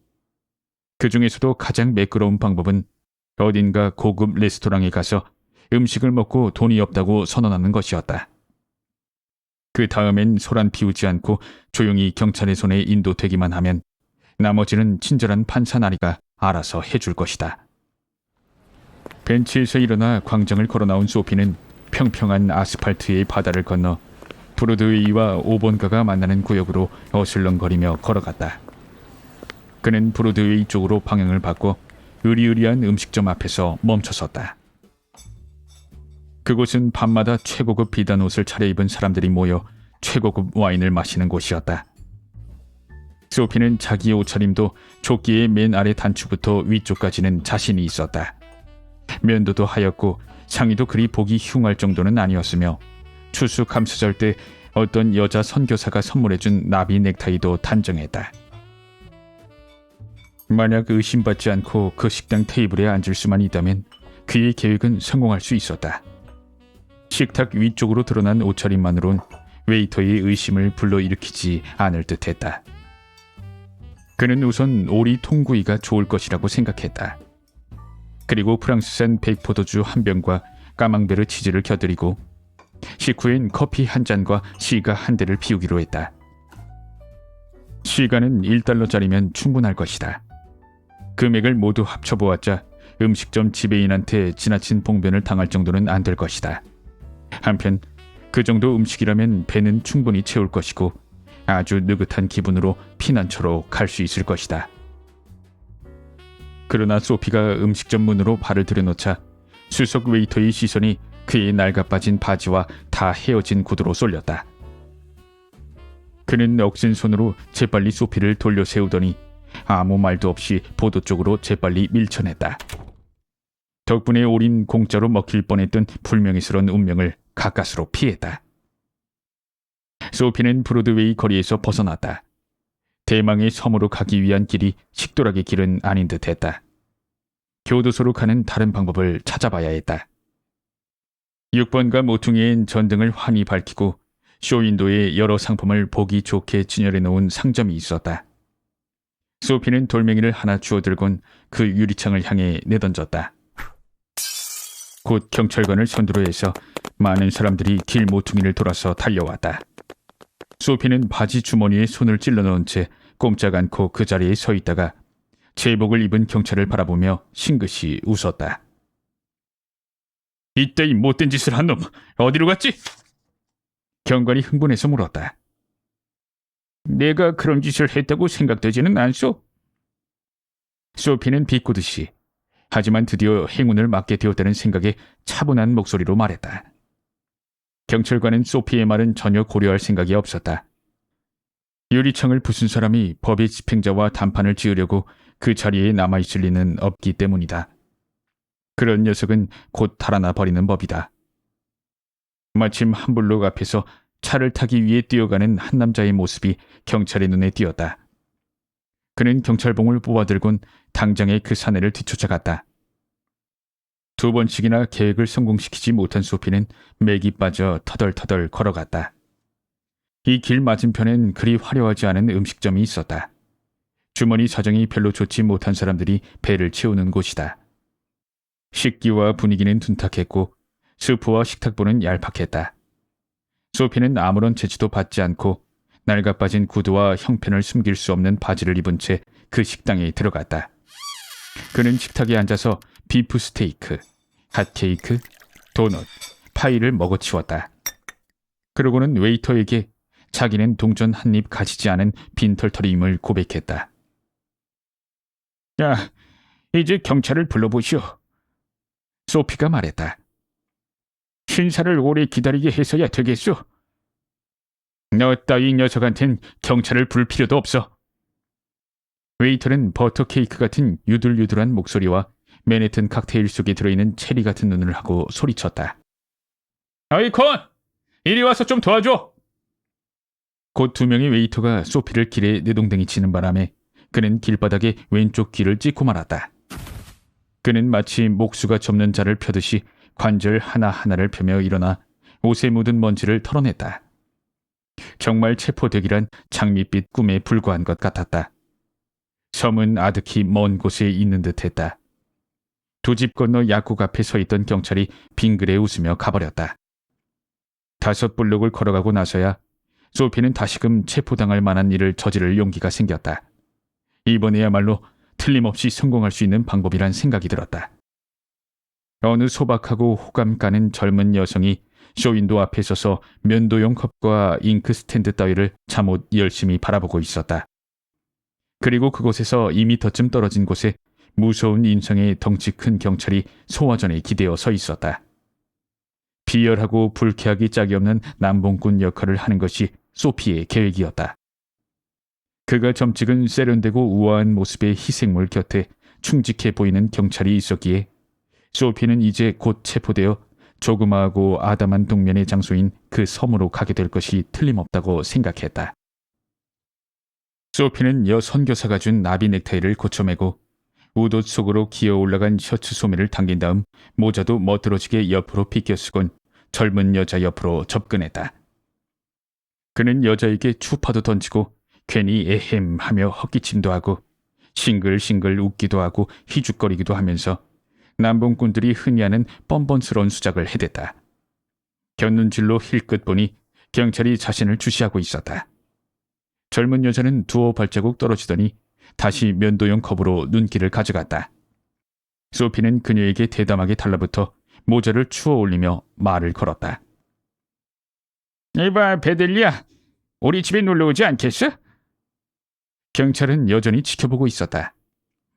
그 중에서도 가장 매끄러운 방법은 어딘가 고급 레스토랑에 가서 음식을 먹고 돈이 없다고 선언하는 것이었다. 그 다음엔 소란 피우지 않고 조용히 경찰의 손에 인도되기만 하면 나머지는 친절한 판사 나리가 알아서 해줄 것이다. 벤치에서 일어나 광장을 걸어 나온 소피는 평평한 아스팔트의 바다를 건너 브로드웨이와 5번가가 만나는 구역으로 어슬렁거리며 걸어갔다. 그는 브로드웨이 쪽으로 방향을 바꿔 으리으리한 음식점 앞에서 멈춰섰다. 그곳은 밤마다 최고급 비단 옷을 차려입은 사람들이 모여 최고급 와인을 마시는 곳이었다. 소피는 자기의 옷차림도 조끼의 맨 아래 단추부터 위쪽까지는 자신이 있었다. 면도도 하였고 상의도 그리 보기 흉할 정도는 아니었으며 추수 감사절 때 어떤 여자 선교사가 선물해준 나비 넥타이도 단정했다. 만약 의심받지 않고 그 식당 테이블에 앉을 수만 있다면 그의 계획은 성공할 수 있었다. 식탁 위쪽으로 드러난 옷차림만으론 웨이터의 의심을 불러일으키지 않을 듯했다. 그는 우선 오리 통구이가 좋을 것이라고 생각했다. 그리고 프랑스산 백포도주 한 병과 까망베르 치즈를 곁들이고 식후엔 커피 한 잔과 시가 한 대를 피우기로 했다. 시가는 $1짜리면 충분할 것이다. 금액을 모두 합쳐보았자 음식점 지배인한테 지나친 봉변을 당할 정도는 안 될 것이다. 한편 그 정도 음식이라면 배는 충분히 채울 것이고 아주 느긋한 기분으로 피난처로 갈 수 있을 것이다. 그러나 소피가 음식점 문으로 발을 들여놓자 수석 웨이터의 시선이 그의 낡아빠진 바지와 다 헤어진 구두로 쏠렸다. 그는 억센 손으로 재빨리 소피를 돌려 세우더니 아무 말도 없이 보도 쪽으로 재빨리 밀쳐냈다. 덕분에 우린 공짜로 먹힐 뻔했던 불명예스러운 운명을 가까스로 피했다. 소피는 브로드웨이 거리에서 벗어났다. 대망의 섬으로 가기 위한 길이 식도락의 길은 아닌 듯했다. 교도소로 가는 다른 방법을 찾아봐야 했다. 6번가 모퉁이엔 전등을 환히 밝히고 쇼윈도에 여러 상품을 보기 좋게 진열해 놓은 상점이 있었다. 소피는 돌멩이를 하나 주워들곤 그 유리창을 향해 내던졌다. 곧 경찰관을 선두로 해서 많은 사람들이 길 모퉁이를 돌아서 달려왔다. 소피는 바지 주머니에 손을 찔러 넣은 채 꼼짝 않고 그 자리에 서 있다가 제복을 입은 경찰을 바라보며 싱긋이 웃었다. 이따위 못된 짓을 한 놈 어디로 갔지? 경관이 흥분해서 물었다. 내가 그런 짓을 했다고 생각되지는 않소? 소피는 비꼬듯이 하지만 드디어 행운을 맞게 되었다는 생각에 차분한 목소리로 말했다. 경찰관은 소피의 말은 전혀 고려할 생각이 없었다. 유리창을 부순 사람이 법의 집행자와談판을 지으려고 그 자리에 남아있을 리는 없기 때문이다. 그런 녀석은 곧 달아나 버리는 법이다. 마침 한블록 앞에서 차를 타기 위해 뛰어가는 한 남자의 모습이 경찰의 눈에 띄었다. 그는 경찰봉을 뽑아들곤 당장에 그 사내를 뒤쫓아갔다. 2번씩이나 계획을 성공시키지 못한 소피는 맥이 빠져 터덜터덜 걸어갔다. 이 길 맞은편엔 그리 화려하지 않은 음식점이 있었다. 주머니 사정이 별로 좋지 못한 사람들이 배를 채우는 곳이다. 식기와 분위기는 둔탁했고 스프와 식탁보는 얄팍했다. 소피는 아무런 제지도 받지 않고 낡아빠진 구두와 형편을 숨길 수 없는 바지를 입은 채 그 식당에 들어갔다. 그는 식탁에 앉아서 비프 스테이크, 핫케이크, 도넛, 파이를 먹어치웠다. 그러고는 웨이터에게 자기는 동전 한 입 가지지 않은 빈털터리임을 고백했다. 야, 이제 경찰을 불러보시오. 소피가 말했다. 신사를 오래 기다리게 해서야 되겠소. 너 따위 녀석한텐 경찰을 부를 필요도 없어. 웨이터는 버터 케이크 같은 유들유들한 목소리와 맨해튼 칵테일 속에 들어있는 체리 같은 눈을 하고 소리쳤다. 어이 콘! 이리 와서 좀 도와줘! 곧 2명의 웨이터가 소피를 길에 내동댕이 치는 바람에 그는 길바닥에 왼쪽 귀를 찢고 말았다. 그는 마치 목수가 접는 자를 펴듯이 관절 하나하나를 펴며 일어나 옷에 묻은 먼지를 털어냈다. 정말 체포되기란 장밋빛 꿈에 불과한 것 같았다. 섬은 아득히 먼 곳에 있는 듯했다. 2집 건너 약국 앞에 서 있던 경찰이 빙그레 웃으며 가버렸다. 5블록을 걸어가고 나서야 소피는 다시금 체포당할 만한 일을 저지를 용기가 생겼다. 이번에야말로 틀림없이 성공할 수 있는 방법이란 생각이 들었다. 어느 소박하고 호감 가는 젊은 여성이 쇼윈도 앞에 서서 면도용 컵과 잉크 스탠드 따위를 잠옷 열심히 바라보고 있었다. 그리고 그곳에서 2미터쯤 떨어진 곳에 무서운 인상의 덩치 큰 경찰이 소화전에 기대어 서 있었다. 비열하고 불쾌하기 짝이 없는 남봉꾼 역할을 하는 것이 소피의 계획이었다. 그가 점찍은 세련되고 우아한 모습의 희생물 곁에 충직해 보이는 경찰이 있었기에 소피는 이제 곧 체포되어 조그마하고 아담한 동면의 장소인 그 섬으로 가게 될 것이 틀림없다고 생각했다. 소피는 여 선교사가 준 나비 넥타이를 고쳐매고 우옷 속으로 기어 올라간 셔츠 소매를 당긴 다음 모자도 멋들어지게 옆으로 비껴 쓰곤 젊은 여자 옆으로 접근했다. 그는 여자에게 추파도 던지고 괜히 에헴 하며 헛기침도 하고 싱글싱글 웃기도 하고 희죽거리기도 하면서 남봉꾼들이 흔히 하는 뻔뻔스러운 수작을 해댔다. 곁눈질로 힐끗 보니 경찰이 자신을 주시하고 있었다. 젊은 여자는 두어 발자국 떨어지더니 다시 면도용 컵으로 눈길을 가져갔다. 소피는 그녀에게 대담하게 달라붙어 모자를 추어 올리며 말을 걸었다. 이봐 베들리야, 우리 집에 놀러오지 않겠어? 경찰은 여전히 지켜보고 있었다.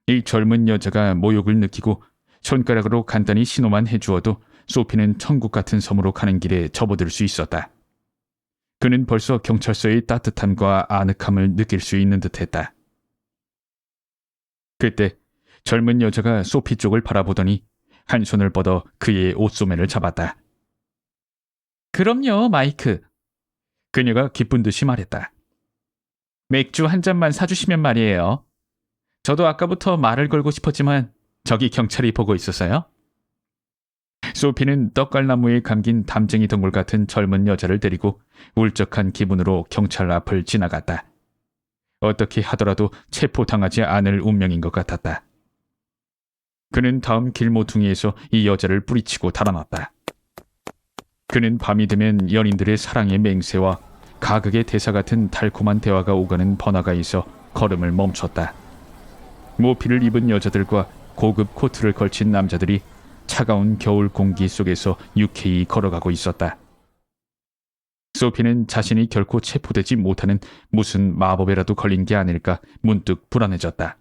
이 젊은 여자가 모욕을 느끼고 손가락으로 간단히 신호만 해주어도 소피는 천국 같은 섬으로 가는 길에 접어들 수 있었다. 그는 벌써 경찰서의 따뜻함과 아늑함을 느낄 수 있는 듯했다. 그때 젊은 여자가 소피 쪽을 바라보더니 한 손을 뻗어 그의 옷소매를 잡았다. 그럼요, 마이크. 그녀가 기쁜 듯이 말했다. 맥주 한 잔만 사주시면 말이에요. 저도 아까부터 말을 걸고 싶었지만 저기 경찰이 보고 있었어요. 소피는 떡갈나무에 감긴 담쟁이 동물 같은 젊은 여자를 데리고 울적한 기분으로 경찰 앞을 지나갔다. 어떻게 하더라도 체포당하지 않을 운명인 것 같았다. 그는 다음 길모퉁이에서 이 여자를 뿌리치고 달아났다. 그는 밤이 되면 연인들의 사랑의 맹세와 가극의 대사 같은 달콤한 대화가 오가는 번화가에서 걸음을 멈췄다. 모피를 입은 여자들과 고급 코트를 걸친 남자들이 차가운 겨울 공기 속에서 유쾌히 걸어가고 있었다. 소피는 자신이 결코 체포되지 못하는 무슨 마법에라도 걸린 게 아닐까 문득 불안해졌다.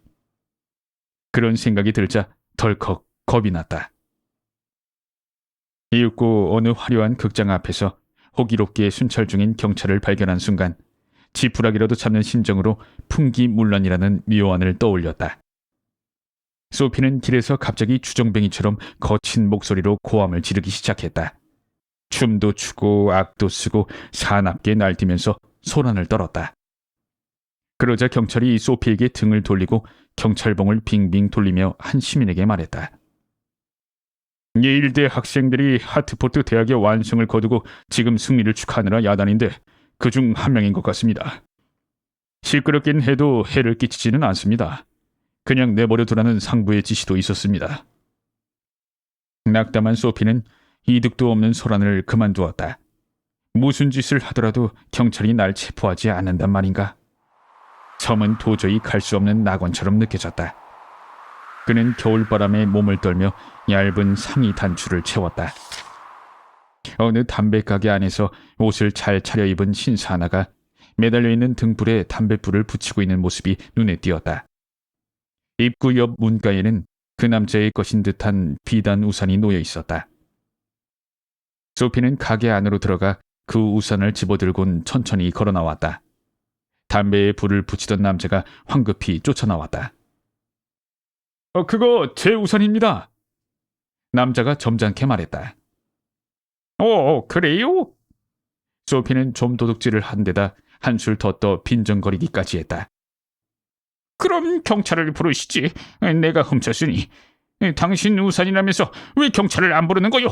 그런 생각이 들자 덜컥 겁이 났다. 이윽고 어느 화려한 극장 앞에서 호기롭게 순찰 중인 경찰을 발견한 순간 지푸라기라도 잡는 심정으로 풍기문란이라는 묘안을 떠올렸다. 소피는 길에서 갑자기 주정뱅이처럼 거친 목소리로 고함을 지르기 시작했다. 춤도 추고 악도 쓰고 사납게 날뛰면서 소란을 떨었다. 그러자 경찰이 소피에게 등을 돌리고 경찰봉을 빙빙 돌리며 한 시민에게 말했다. 예일대 학생들이 하트포트 대학의 완성을 거두고 지금 승리를 축하하느라 야단인데 그중 한 명인 것 같습니다. 시끄럽긴 해도 해를 끼치지는 않습니다. 그냥 내버려 두라는 상부의 지시도 있었습니다. 낙담한 소피는 이득도 없는 소란을 그만두었다. 무슨 짓을 하더라도 경찰이 날 체포하지 않는단 말인가? 섬은 도저히 갈 수 없는 낙원처럼 느껴졌다. 그는 겨울바람에 몸을 떨며 얇은 상의 단추를 채웠다. 어느 담배가게 안에서 옷을 잘 차려입은 신사 하나가 매달려 있는 등불에 담뱃불을 붙이고 있는 모습이 눈에 띄었다. 입구 옆 문가에는 그 남자의 것인 듯한 비단 우산이 놓여 있었다. 소피는 가게 안으로 들어가 그 우산을 집어들곤 천천히 걸어 나왔다. 담배에 불을 붙이던 남자가 황급히 쫓아나왔다. 그거 제 우산입니다. 남자가 점잖게 말했다. 그래요? 소피는 좀 도둑질을 한 데다 한술 더 떠 빈정거리기까지 했다. 그럼 경찰을 부르시지. 내가 훔쳤으니. 당신 우산이라면서 왜 경찰을 안 부르는 거요?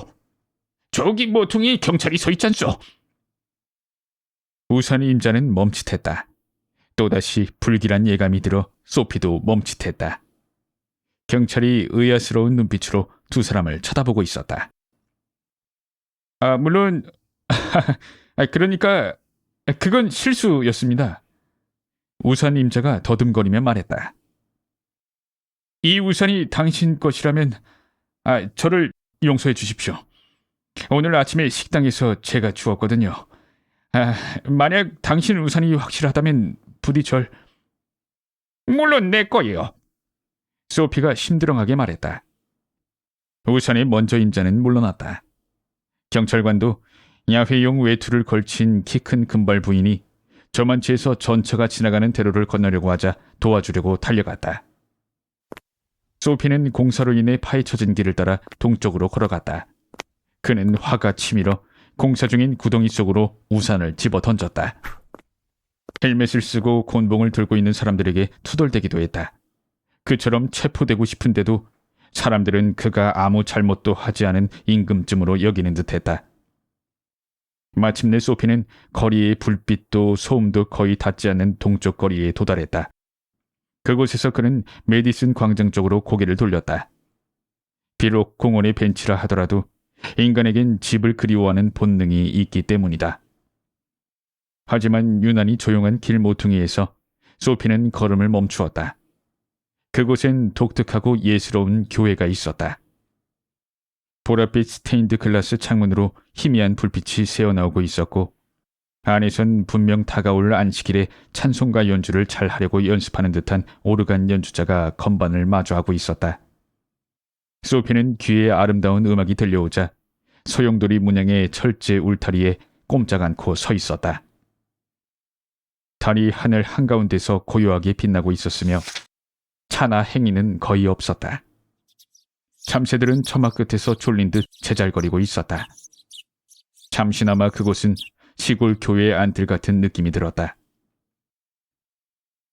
저기 모퉁이에 경찰이 서 있잖소. 우산의 임자는 멈칫했다. 또다시 불길한 예감이 들어 소피도 멈칫했다. 경찰이 의아스러운 눈빛으로 두 사람을 쳐다보고 있었다. 물론 그러니까 그건 실수였습니다. 우산 임자가 더듬거리며 말했다. 이 우산이 당신 것이라면 저를 용서해 주십시오. 오늘 아침에 식당에서 제가 주었거든요. 만약 당신 우산이 확실하다면 부디 절... 물론 내 거예요. 소피가 심드렁하게 말했다. 우산의 먼저 임자는 물러났다. 경찰관도 야회용 외투를 걸친 키 큰 금발 부인이 저만치에서 전차가 지나가는 대로를 건너려고 하자 도와주려고 달려갔다. 소피는 공사로 인해 파헤쳐진 길을 따라 동쪽으로 걸어갔다. 그는 화가 치밀어 공사 중인 구덩이 속으로 우산을 집어 던졌다. 헬멧을 쓰고 곤봉을 들고 있는 사람들에게 투덜대기도 했다. 그처럼 체포되고 싶은데도 사람들은 그가 아무 잘못도 하지 않은 임금쯤으로 여기는 듯했다. 마침내 소피는 거리의 불빛도 소음도 거의 닿지 않는 동쪽 거리에 도달했다. 그곳에서 그는 메디슨 광장 쪽으로 고개를 돌렸다. 비록 공원의 벤치라 하더라도 인간에겐 집을 그리워하는 본능이 있기 때문이다. 하지만 유난히 조용한 길 모퉁이에서 소피는 걸음을 멈추었다. 그곳엔 독특하고 예스러운 교회가 있었다. 보랏빛 스테인드 글라스 창문으로 희미한 불빛이 새어나오고 있었고 안에선 분명 다가올 안식일에 찬송가 연주를 잘 하려고 연습하는 듯한 오르간 연주자가 건반을 마주하고 있었다. 소피는 귀에 아름다운 음악이 들려오자 소용돌이 문양의 철제 울타리에 꼼짝 않고 서 있었다. 달이 하늘 한가운데서 고요하게 빛나고 있었으며 차나 행인은 거의 없었다. 참새들은 처마 끝에서 졸린 듯 제잘거리고 있었다. 잠시나마 그곳은 시골 교회 안뜰 같은 느낌이 들었다.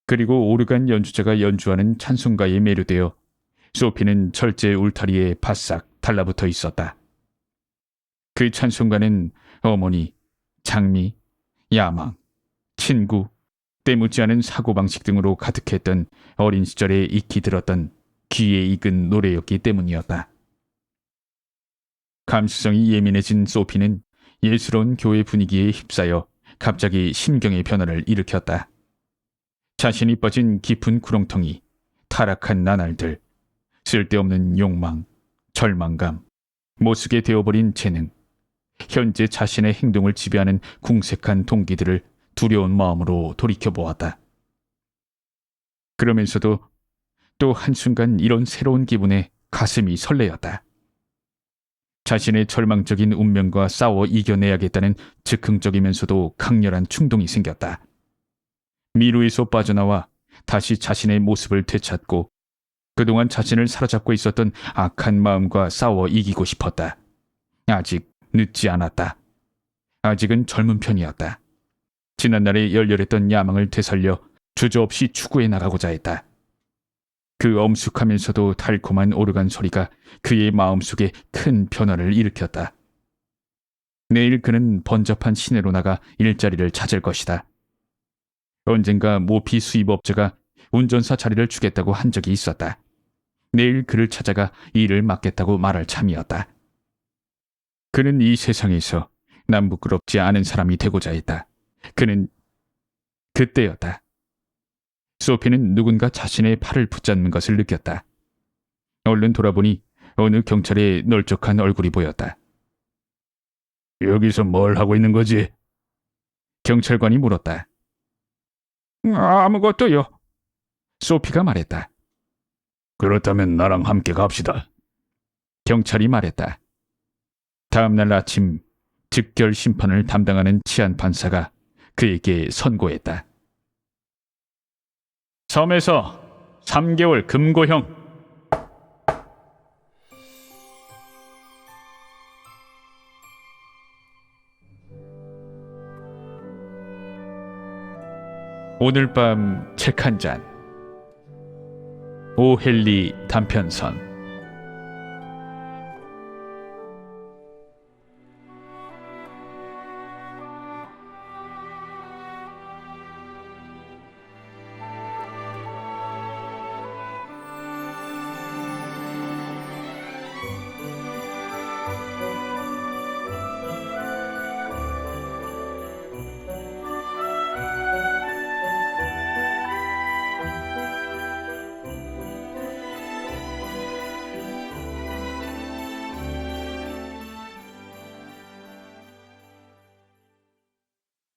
그리고 오르간 연주자가 연주하는 찬송가에 매료되어 소피는 철제 울타리에 바싹 달라붙어 있었다. 그 찬송가는 어머니, 장미, 야망, 친구, 때묻지 않은 사고방식 등으로 가득했던 어린 시절에 익히 들었던 귀에 익은 노래였기 때문이었다. 감수성이 예민해진 소피는 예스러운 교회 분위기에 휩싸여 갑자기 심경의 변화를 일으켰다. 자신이 빠진 깊은 구렁텅이, 타락한 나날들, 쓸데없는 욕망, 절망감, 못쓰게 되어버린 재능, 현재 자신의 행동을 지배하는 궁색한 동기들을 두려운 마음으로 돌이켜보았다. 그러면서도 또 한순간 이런 새로운 기분에 가슴이 설레었다. 자신의 절망적인 운명과 싸워 이겨내야겠다는 즉흥적이면서도 강렬한 충동이 생겼다. 미루에서 빠져나와 다시 자신의 모습을 되찾고 그동안 자신을 사로잡고 있었던 악한 마음과 싸워 이기고 싶었다. 아직 늦지 않았다. 아직은 젊은 편이었다. 지난날의 열렬했던 야망을 되살려 주저없이 추구해 나가고자 했다. 그 엄숙하면서도 달콤한 오르간 소리가 그의 마음속에 큰 변화를 일으켰다. 내일 그는 번잡한 시내로 나가 일자리를 찾을 것이다. 언젠가 모피 수입업자가 운전사 자리를 주겠다고 한 적이 있었다. 내일 그를 찾아가 일을 맡겠다고 말할 참이었다. 그는 이 세상에서 남 부끄럽지 않은 사람이 되고자 했다. 그는 그때였다. 소피는 누군가 자신의 팔을 붙잡는 것을 느꼈다. 얼른 돌아보니 어느 경찰의 널쩍한 얼굴이 보였다. 여기서 뭘 하고 있는 거지? 경찰관이 물었다. 아무것도요. 소피가 말했다. 그렇다면 나랑 함께 갑시다. 경찰이 말했다. 다음날 아침 즉결 심판을 담당하는 치안 판사가 그에게 선고했다. 섬에서 3개월 금고형. 오늘 밤 책 한 잔. 오헨리 단편선.